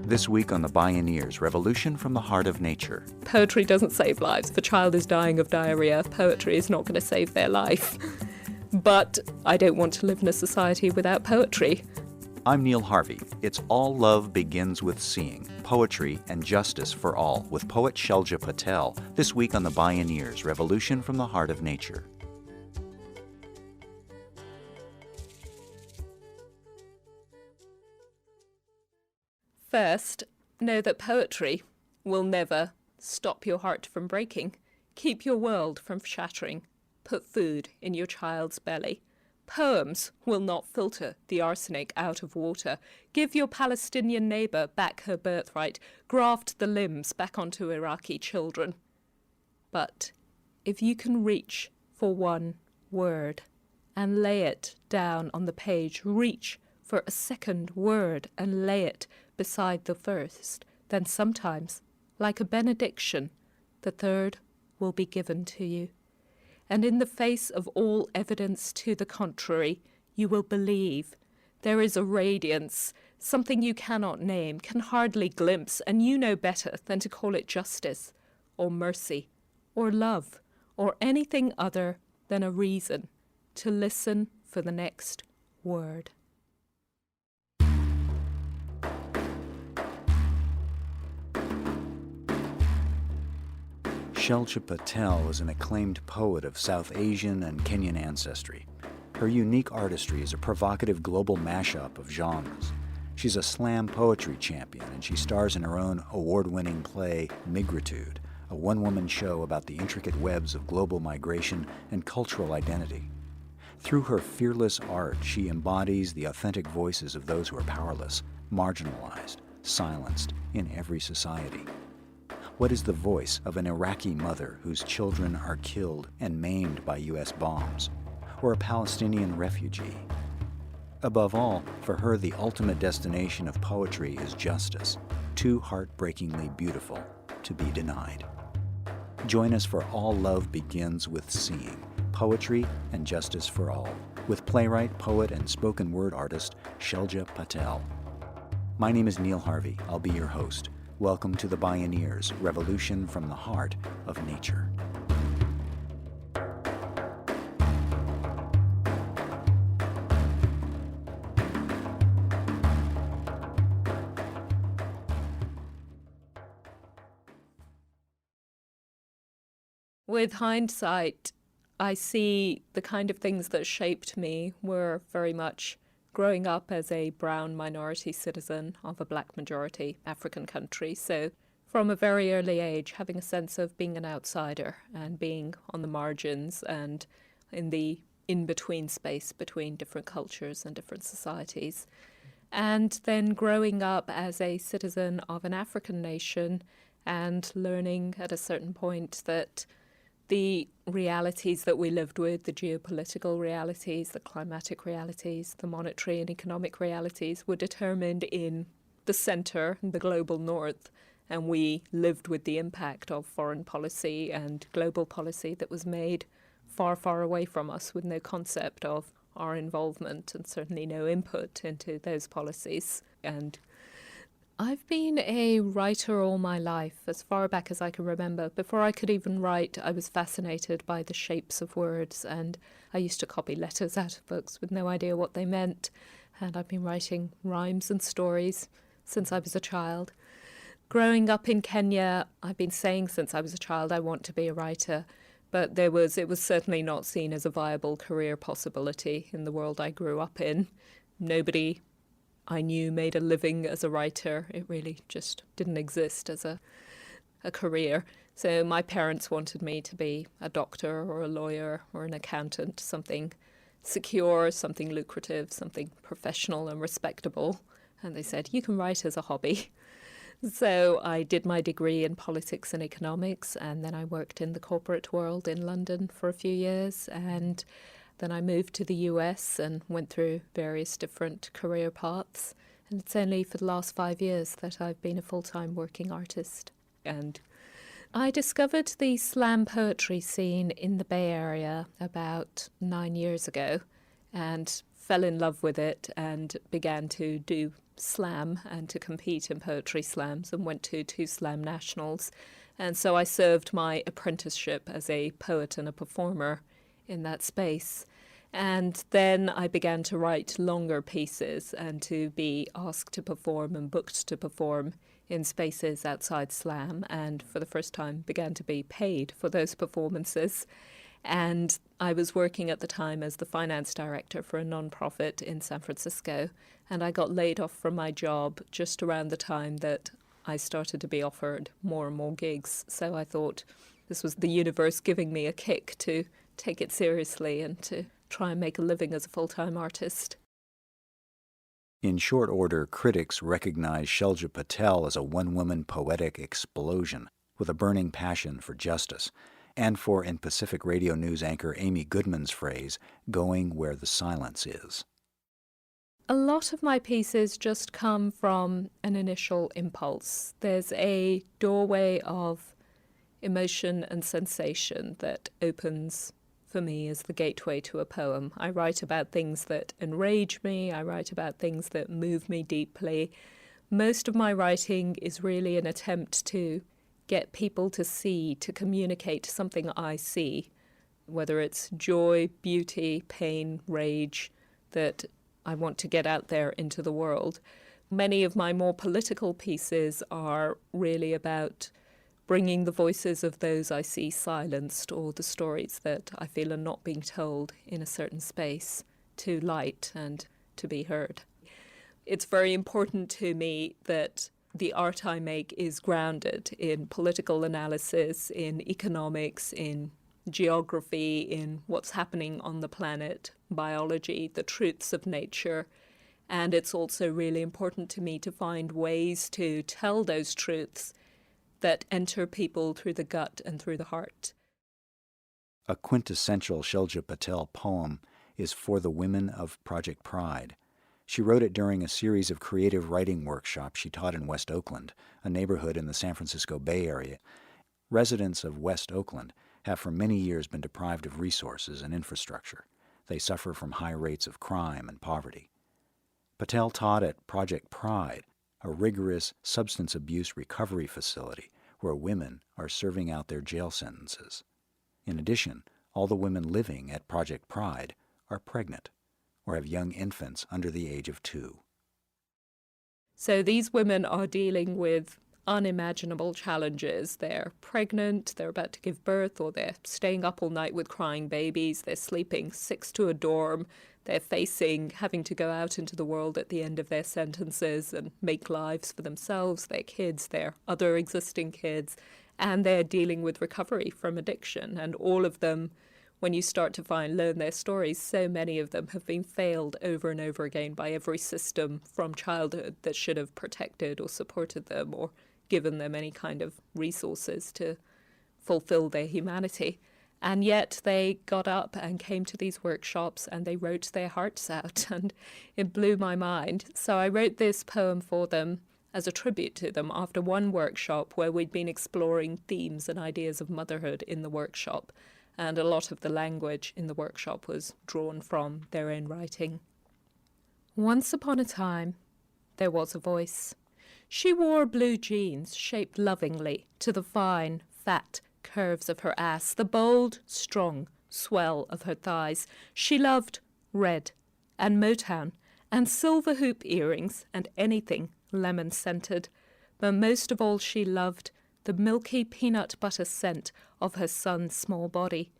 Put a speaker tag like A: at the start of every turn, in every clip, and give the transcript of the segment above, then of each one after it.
A: This week on the Bioneers, Revolution from the Heart of Nature.
B: Poetry doesn't save lives. If a child is dying of diarrhea, poetry is not going to save their life. But I don't want to live in a society without poetry.
A: I'm Neil Harvey. It's All Love Begins with Seeing, Poetry and Justice for All, with poet Shailja Patel, this week on the Bioneers, Revolution from the Heart of Nature.
B: First, know that poetry will never stop your heart from breaking, keep your world from shattering, put food in your child's belly. Poems will not filter the arsenic out of water, give your Palestinian neighbour back her birthright, graft the limbs back onto Iraqi children. But if you can reach for one word and lay it down on the page, reach for a second word and lay it beside the first, then sometimes, like a benediction, the third will be given to you. And in the face of all evidence to the contrary, you will believe. There is a radiance, something you cannot name, can hardly glimpse, and you know better than to call it justice, or mercy, or love, or anything other than a reason to listen for the next word.
A: Shailja Patel is an acclaimed poet of South Asian and Kenyan ancestry. Her unique artistry is a provocative global mashup of genres. She's a slam poetry champion, and she stars in her own award-winning play, Migritude, a one-woman show about the intricate webs of global migration and cultural identity. Through her fearless art, she embodies the authentic voices of those who are powerless, marginalized, silenced in every society. What is the voice of an Iraqi mother whose children are killed and maimed by U.S. bombs, or a Palestinian refugee? Above all, for her, the ultimate destination of poetry is justice, too heartbreakingly beautiful to be denied. Join us for All Love Begins with Seeing, Poetry and Justice for All, with playwright, poet, and spoken word artist Shailja Patel. My name is Neil Harvey. I'll be your host. Welcome to the Bioneers, Revolution from the Heart of Nature.
B: With hindsight, I see the kind of things that shaped me were very much growing up as a brown minority citizen of a black majority African country. So from a very early age, having a sense of being an outsider and being on the margins and in the in-between space between different cultures and different societies. And then growing up as a citizen of an African nation and learning at a certain point that the realities that we lived with, the geopolitical realities, the climatic realities, the monetary and economic realities, were determined in the centre, the global north, and we lived with the impact of foreign policy and global policy that was made far, far away from us, with no concept of our involvement and certainly no input into those policies. And I've been a writer all my life, as far back as I can remember. Before I could even write, I was fascinated by the shapes of words, and I used to copy letters out of books with no idea what they meant. And I've been writing rhymes and stories since I was a child. Growing up in Kenya, I've been saying since I was a child I want to be a writer, but it was certainly not seen as a viable career possibility in the world I grew up in. Nobody I knew made a living as a writer. It really just didn't exist as a career. So my parents wanted me to be a doctor or a lawyer or an accountant, something secure, something lucrative, something professional and respectable. And they said, you can write as a hobby. So I did my degree in politics and economics, and then I worked in the corporate world in London for a few years, and then I moved to the US and went through various different career paths. And it's only for the last 5 years that I've been a full-time working artist. And I discovered the slam poetry scene in the Bay Area about 9 years ago and fell in love with it and began to do slam and to compete in poetry slams, and went to 2 slam nationals. And so I served my apprenticeship as a poet and a performer in that space. And then I began to write longer pieces and to be asked to perform and booked to perform in spaces outside slam, and for the first time began to be paid for those performances. And I was working at the time as the finance director for a nonprofit in San Francisco, and I got laid off from my job just around the time that I started to be offered more and more gigs. So I thought this was the universe giving me a kick to take it seriously and to try and make a living as a full-time artist.
A: In short order, critics recognize Shailja Patel as a one-woman poetic explosion with a burning passion for justice, and for, in Pacific Radio News anchor Amy Goodman's phrase, going where the silence is.
B: A lot of my pieces just come from an initial impulse. There's a doorway of emotion and sensation that opens for me as the gateway to a poem. I write about things that enrage me. I write about things that move me deeply. Most of my writing is really an attempt to get people to see, to communicate something I see, whether it's joy, beauty, pain, rage, that I want to get out there into the world. Many of my more political pieces are really about bringing the voices of those I see silenced, or the stories that I feel are not being told in a certain space, to light and to be heard. It's very important to me that the art I make is grounded in political analysis, in economics, in geography, in what's happening on the planet, biology, the truths of nature. And it's also really important to me to find ways to tell those truths that enter people through the gut and through the heart.
A: A quintessential Shailja Patel poem is For the Women of Project Pride. She wrote it during a series of creative writing workshops she taught in West Oakland, a neighborhood in the San Francisco Bay Area. Residents of West Oakland have for many years been deprived of resources and infrastructure. They suffer from high rates of crime and poverty. Patel taught at Project Pride, a rigorous substance abuse recovery facility where women are serving out their jail sentences. In addition, all the women living at Project Pride are pregnant or have young infants under the age of 2.
B: So these women are dealing with unimaginable challenges. They're pregnant, they're about to give birth, or they're staying up all night with crying babies, they're sleeping 6 to a dorm, they're facing having to go out into the world at the end of their sentences and make lives for themselves, their kids, their other existing kids, and they're dealing with recovery from addiction. And all of them, when you start to learn their stories, so many of them have been failed over and over again by every system from childhood that should have protected or supported them or given them any kind of resources to fulfill their humanity. And yet they got up and came to these workshops and they wrote their hearts out, and it blew my mind. So I wrote this poem for them as a tribute to them after one workshop where we'd been exploring themes and ideas of motherhood in the workshop. And a lot of the language in the workshop was drawn from their own writing. Once upon a time, there was a voice. She wore blue jeans shaped lovingly to the fine, fat curves of her ass, the bold, strong swell of her thighs. She loved red and Motown and silver hoop earrings and anything lemon-scented. But most of all she loved the milky peanut butter scent of her son's small body.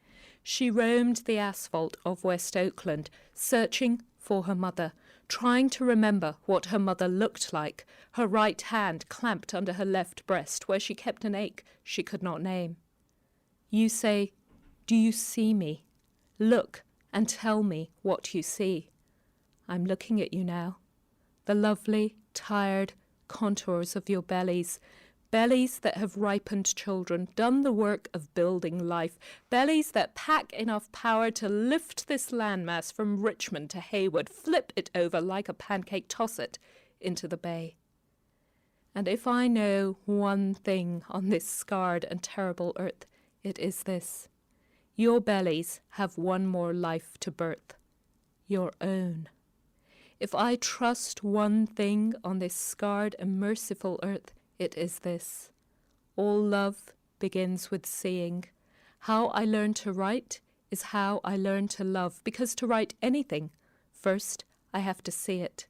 B: She roamed the asphalt of West Oakland, searching for her mother, trying to remember what her mother looked like, her right hand clamped under her left breast, where she kept an ache she could not name. You say, "Do you see me? Look and tell me what you see." I'm looking at you now. The lovely, tired contours of your bellies that have ripened children, done the work of building life, bellies that pack enough power to lift this landmass from Richmond to Hayward, flip it over like a pancake, toss it into the bay. And if I know one thing on this scarred and terrible earth, it is this. Your bellies have one more life to birth, your own. If I trust one thing on this scarred and merciful earth, it is this. All love begins with seeing. How I learn to write is how I learn to love, because to write anything, first I have to see it,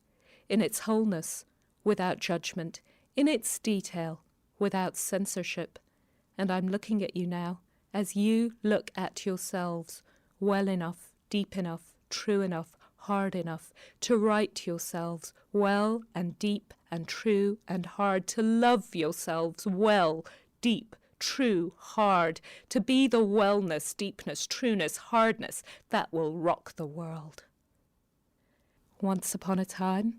B: in its wholeness, without judgment, in its detail, without censorship. And I'm looking at you now, as you look at yourselves, well enough, deep enough, true enough, hard enough, to write yourselves well and deep and true and hard, to love yourselves well, deep, true, hard, to be the wellness, deepness, trueness, hardness that will rock the world. Once upon a time,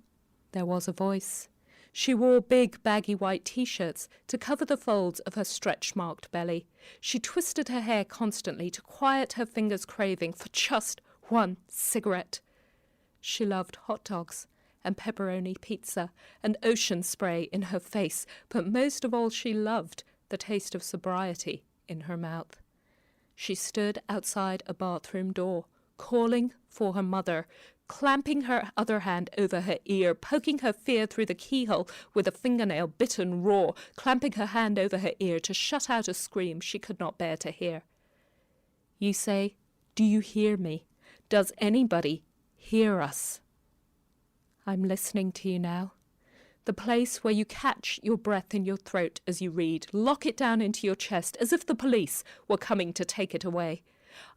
B: there was a voice. She wore big, baggy white T-shirts to cover the folds of her stretch-marked belly. She twisted her hair constantly to quiet her fingers' craving for just one cigarette. She loved hot dogs and pepperoni pizza and ocean spray in her face, but most of all she loved the taste of sobriety in her mouth. She stood outside a bathroom door, calling for her mother, clamping her other hand over her ear, poking her fear through the keyhole with a fingernail bitten raw, clamping her hand over her ear to shut out a scream she could not bear to hear. You say, "Do you hear me? Does anybody hear us?" I'm listening to you now. The place where you catch your breath in your throat as you read, lock it down into your chest as if the police were coming to take it away.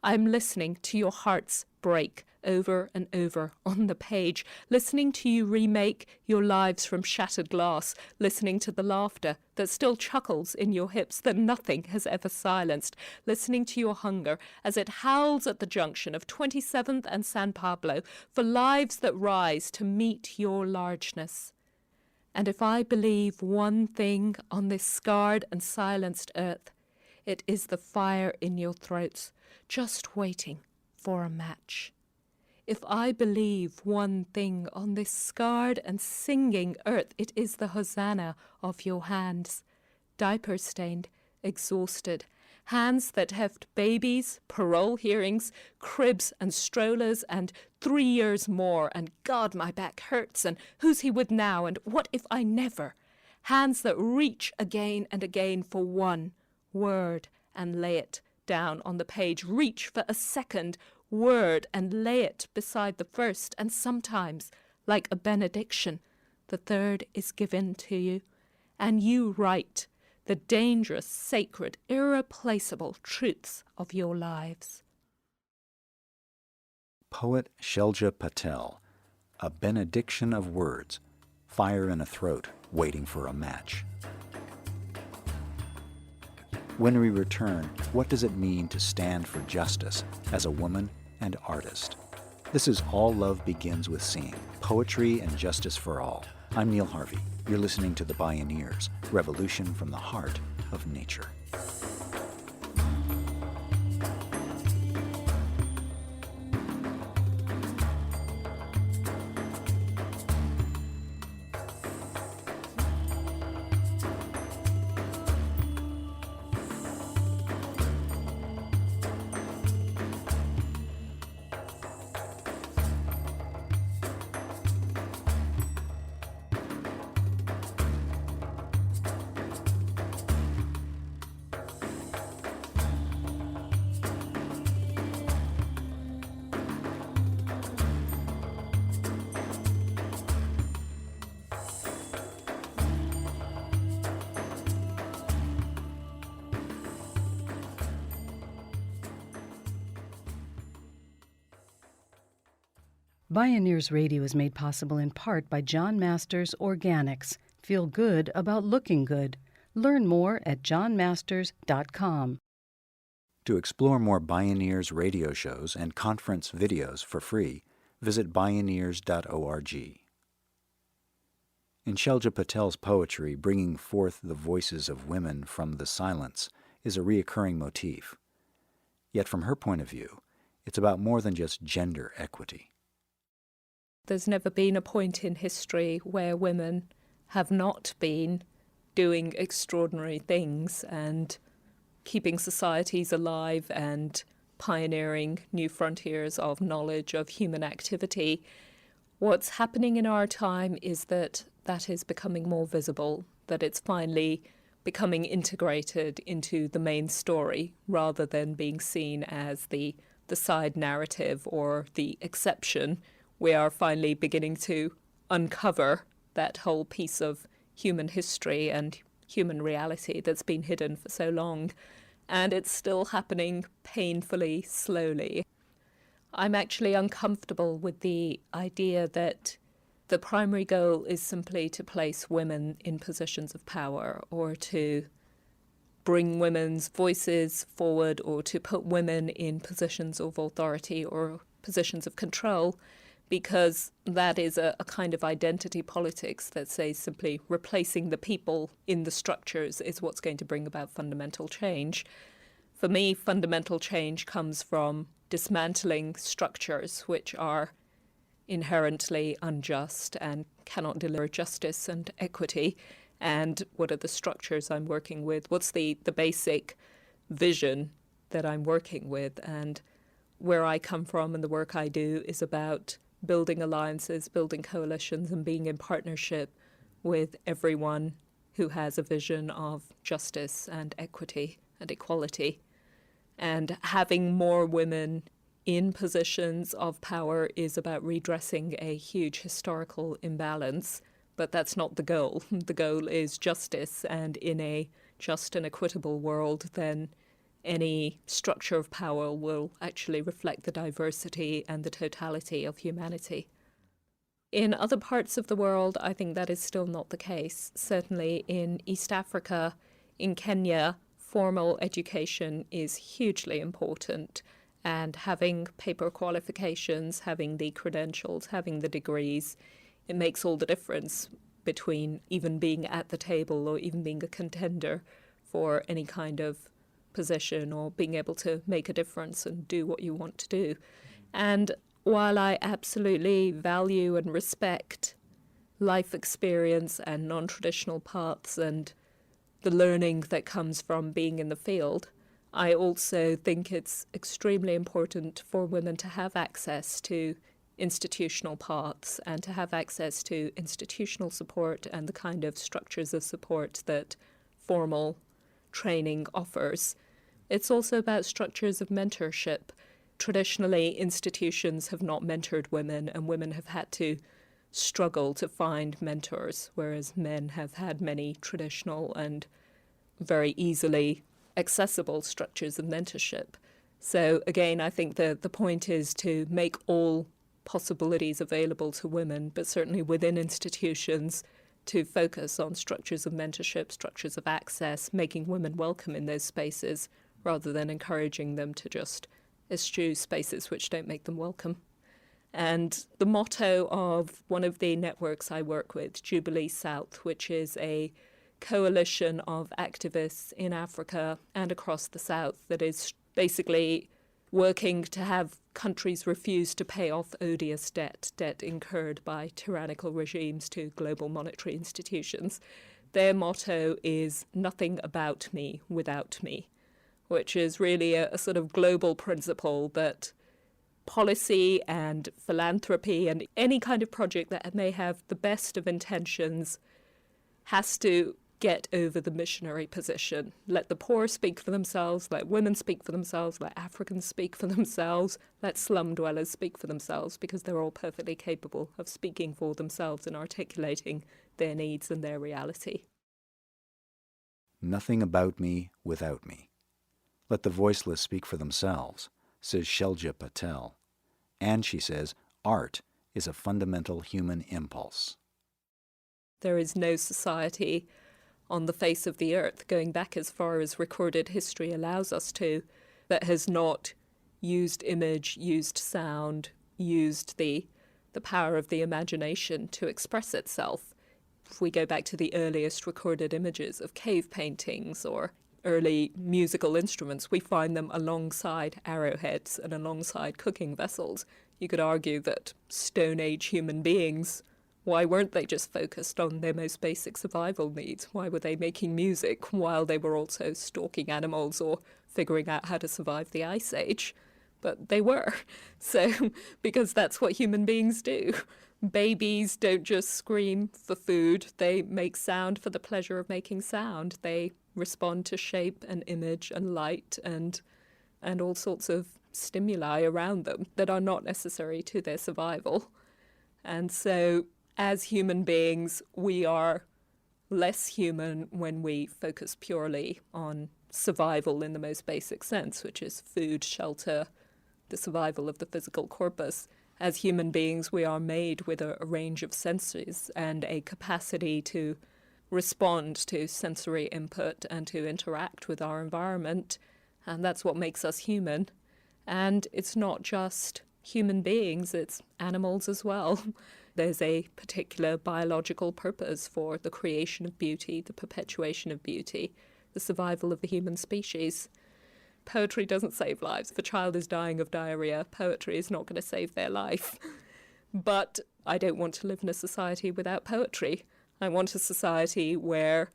B: I'm listening to your hearts break over and over on the page, listening to you remake your lives from shattered glass, listening to the laughter that still chuckles in your hips that nothing has ever silenced, listening to your hunger as it howls at the junction of 27th and San Pablo for lives that rise to meet your largeness. And if I believe one thing on this scarred and silenced earth, it is the fire in your throats, just waiting for a match. If I believe one thing on this scarred and singing earth, it is the hosanna of your hands, diaper-stained, exhausted, hands that heft babies, parole hearings, cribs and strollers, and 3 years more, and God, my back hurts, and who's he with now, and what if I never? Hands that reach again and again for one word and lay it down on the page, reach for a second word and lay it beside the first, and sometimes, like a benediction, the third is given to you, and you write the dangerous, sacred, irreplaceable truths of your lives.
A: Poet Shailja Patel, a benediction of words, fire in a throat, waiting for a match. When we return, what does it mean to stand for justice as a woman and artist? This is All Love Begins with Seeing, Poetry and Justice for All. I'm Neil Harvey. You're listening to the Bioneers, Revolution from the Heart of Nature.
C: Bioneers Radio is made possible in part by John Masters Organics. Feel good about looking good. Learn more at johnmasters.com.
A: To explore more Bioneers radio shows and conference videos for free, visit bioneers.org. In Shailja Patel's poetry, bringing forth the voices of women from the silence is a reoccurring motif. Yet from her point of view, it's about more than just gender equity.
B: There's never been a point in history where women have not been doing extraordinary things and keeping societies alive and pioneering new frontiers of knowledge, of human activity. What's happening in our time is that that is becoming more visible, that it's finally becoming integrated into the main story rather than being seen as the side narrative or the exception. We are finally beginning to uncover that whole piece of human history and human reality that's been hidden for so long. And it's still happening painfully slowly. I'm actually uncomfortable with the idea that the primary goal is simply to place women in positions of power or to bring women's voices forward or to put women in positions of authority or positions of control, because that is a kind of identity politics that says simply replacing the people in the structures is what's going to bring about fundamental change. For me, fundamental change comes from dismantling structures which are inherently unjust and cannot deliver justice and equity. And what are the structures I'm working with? What's the basic vision that I'm working with? And where I come from and the work I do is about building alliances, building coalitions, and being in partnership with everyone who has a vision of justice and equity and equality. And having more women in positions of power is about redressing a huge historical imbalance, but that's not the goal. The goal is justice, and in a just and equitable world, then any structure of power will actually reflect the diversity and the totality of humanity. In other parts of the world, I think that is still not the case. Certainly in East Africa, in Kenya, formal education is hugely important, and having paper qualifications, having the credentials, having the degrees, it makes all the difference between even being at the table or even being a contender for any kind of position or being able to make a difference and do what you want to do. And while I absolutely value and respect life experience and non-traditional paths and the learning that comes from being in the field, I also think it's extremely important for women to have access to institutional paths and to have access to institutional support and the kind of structures of support that formal training offers. It's also about structures of mentorship. Traditionally, institutions have not mentored women, and women have had to struggle to find mentors, whereas men have had many traditional and very easily accessible structures of mentorship. So again, I think the point is to make all possibilities available to women, but certainly within institutions, to focus on structures of mentorship, structures of access, making women welcome in those spaces, rather than encouraging them to just eschew spaces which don't make them welcome. And the motto of one of the networks I work with, Jubilee South, which is a coalition of activists in Africa and across the South that is basically working to have countries refuse to pay off odious debt incurred by tyrannical regimes to global monetary institutions. Their motto is "Nothing about me without me," which is really a sort of global principle that policy and philanthropy and any kind of project that may have the best of intentions has to get over the missionary position. Let the poor speak for themselves, let women speak for themselves, let Africans speak for themselves, let slum dwellers speak for themselves, because they're all perfectly capable of speaking for themselves and articulating their needs and their reality.
A: Nothing about me without me. Let the voiceless speak for themselves, says Shailja Patel. And she says, art is a fundamental human impulse.
B: There is no society on the face of the earth, going back as far as recorded history allows us to, that has not used image, used sound, used the power of the imagination to express itself. If we go back to the earliest recorded images of cave paintings or early musical instruments, we find them alongside arrowheads and alongside cooking vessels. You could argue that Stone Age human beings, why weren't they just focused on their most basic survival needs? Why were they making music while they were also stalking animals or figuring out how to survive the Ice Age? But they were. So, because that's what human beings do. Babies don't just scream for food, they make sound for the pleasure of making sound. They respond to shape and image and light and all sorts of stimuli around them that are not necessary to their survival. And so as human beings, we are less human when we focus purely on survival in the most basic sense, which is food, shelter, the survival of the physical corpus. As human beings, we are made with a range of senses and a capacity to respond to sensory input and to interact with our environment. And that's what makes us human. And it's not just human beings, it's animals as well. There's a particular biological purpose for the creation of beauty, the perpetuation of beauty, the survival of the human species. Poetry doesn't save lives. If a child is dying of diarrhea, poetry is not going to save their life. But I don't want to live in a society without poetry. I want a society where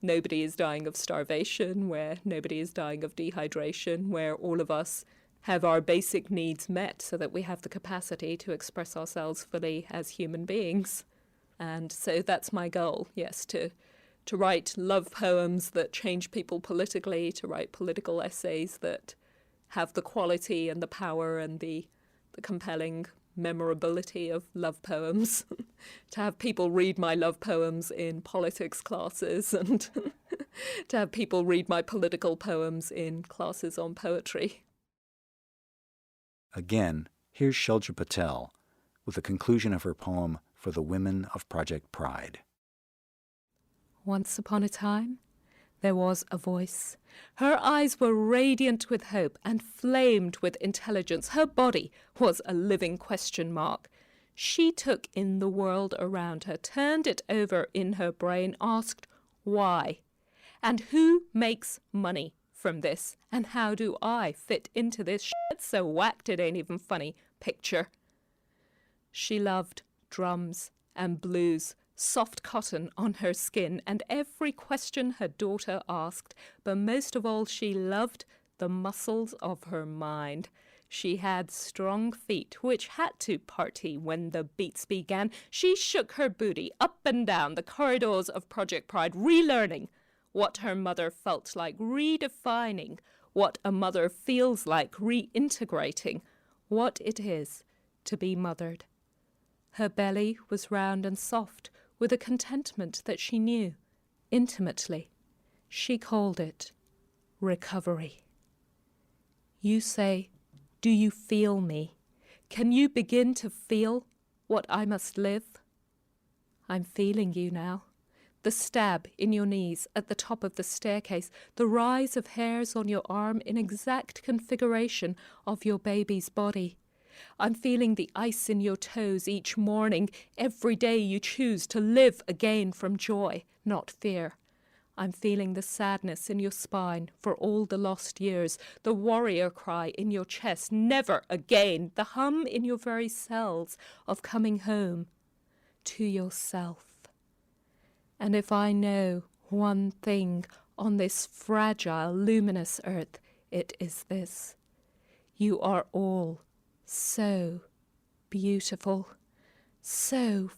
B: nobody is dying of starvation, where nobody is dying of dehydration, where all of us have our basic needs met so that we have the capacity to express ourselves fully as human beings. And so that's my goal, yes, to write love poems that change people politically, to write political essays that have the quality and the power and the compelling memorability of love poems, to have people read my love poems in politics classes and to have people read my political poems in classes on poetry.
A: Again, here's Shailja Patel with the conclusion of her poem For the Women of Project Pride.
B: Once upon a time, there was a voice. Her eyes were radiant with hope and flamed with intelligence. Her body was a living question mark. She took in the world around her, turned it over in her brain, asked why, and who makes money from this, and how do I fit into this shit so whacked it ain't even funny picture. She loved drums and blues, soft cotton on her skin, and every question her daughter asked, but most of all she loved the muscles of her mind. She had strong feet which had to party when the beats began. She shook her booty up and down the corridors of Project Pride, relearning what her mother felt like, redefining what a mother feels like, reintegrating what it is to be mothered. Her belly was round and soft, with a contentment that she knew intimately. She called it recovery. You say, do you feel me? Can you begin to feel what I must live? I'm feeling you now. The stab in your knees at the top of the staircase, the rise of hairs on your arm in exact configuration of your baby's body. I'm feeling the ice in your toes each morning. Every day you choose to live again from joy, not fear. I'm feeling the sadness in your spine for all the lost years, the warrior cry in your chest, never again, the hum in your very cells of coming home to yourself. And if I know one thing on this fragile, luminous earth, it is this. You are all so beautiful, so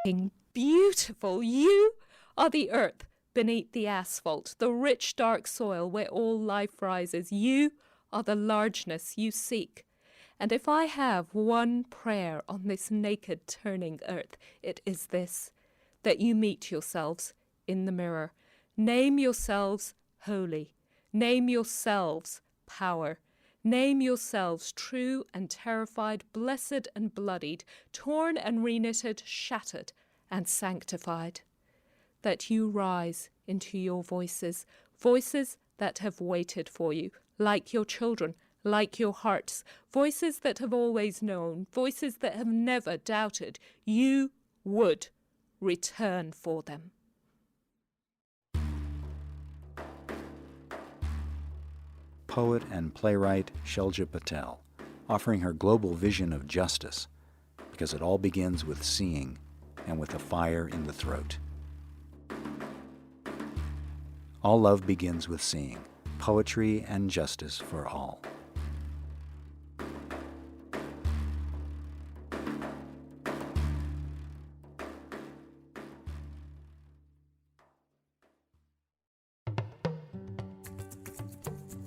B: fucking beautiful. You are the earth beneath the asphalt, the rich dark soil where all life rises. You are the largeness you seek. And if I have one prayer on this naked turning earth, it is this, that you meet yourselves in the mirror. Name yourselves holy. Name yourselves power. Name yourselves true and terrified, blessed and bloodied, torn and reknitted, shattered and sanctified. That you rise into your voices, voices that have waited for you, like your children, like your hearts, voices that have always known, voices that have never doubted you would return for them.
A: Poet and playwright Shailja Patel, offering her global vision of justice, because it all begins with seeing and with a fire in the throat. All love begins with seeing, poetry and justice for all.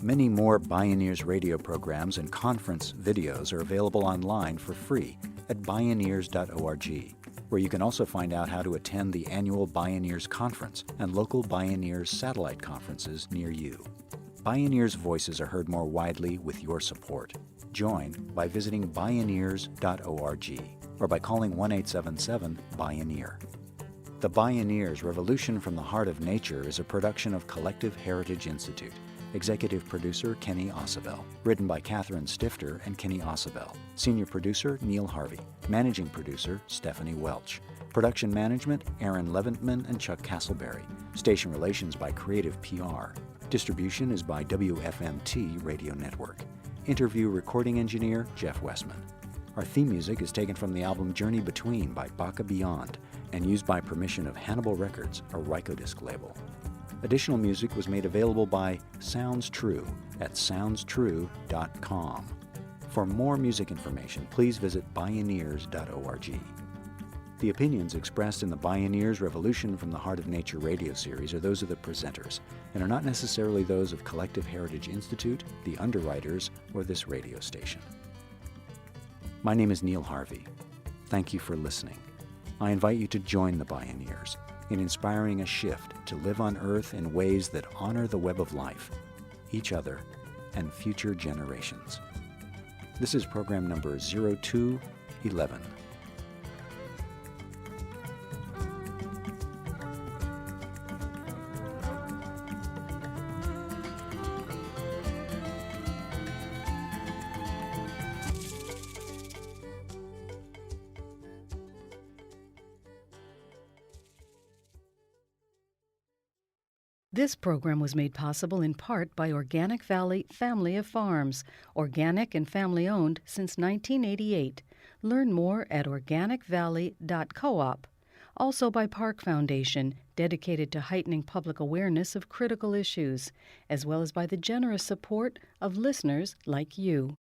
A: Many more Bioneers radio programs and conference videos are available online for free at Bioneers.org, where you can also find out how to attend the annual Bioneers Conference and local Bioneers satellite conferences near you. Bioneers' voices are heard more widely with your support. Join by visiting Bioneers.org or by calling 1-877-BIONEER. The Bioneers Revolution from the Heart of Nature is a production of Collective Heritage Institute. Executive producer Kenny Osabel. Written by Catherine Stifter and Kenny Osabel. Senior producer Neil Harvey. Managing producer Stephanie Welch. Production management Aaron Leventman and Chuck Castleberry. Station relations by Creative PR. Distribution is by WFMT Radio Network. Interview recording engineer Jeff Westman. Our theme music is taken from the album Journey Between by Baka Beyond and used by permission of Hannibal Records, a Rykodisc label. Additional music was made available by Sounds True at soundstrue.com. For more music information, please visit Bioneers.org. The opinions expressed in the Bioneers Revolution from the Heart of Nature radio series are those of the presenters and are not necessarily those of Collective Heritage Institute, the underwriters, or this radio station. My name is Neil Harvey. Thank you for listening. I invite you to join the Bioneers in inspiring a shift to live on Earth in ways that honor the web of life, each other, and future generations. This is program number 0211.
C: This program was made possible in part by Organic Valley Family of Farms, organic and family-owned since 1988. Learn more at organicvalley.coop. Also by Park Foundation, dedicated to heightening public awareness of critical issues, as well as by the generous support of listeners like you.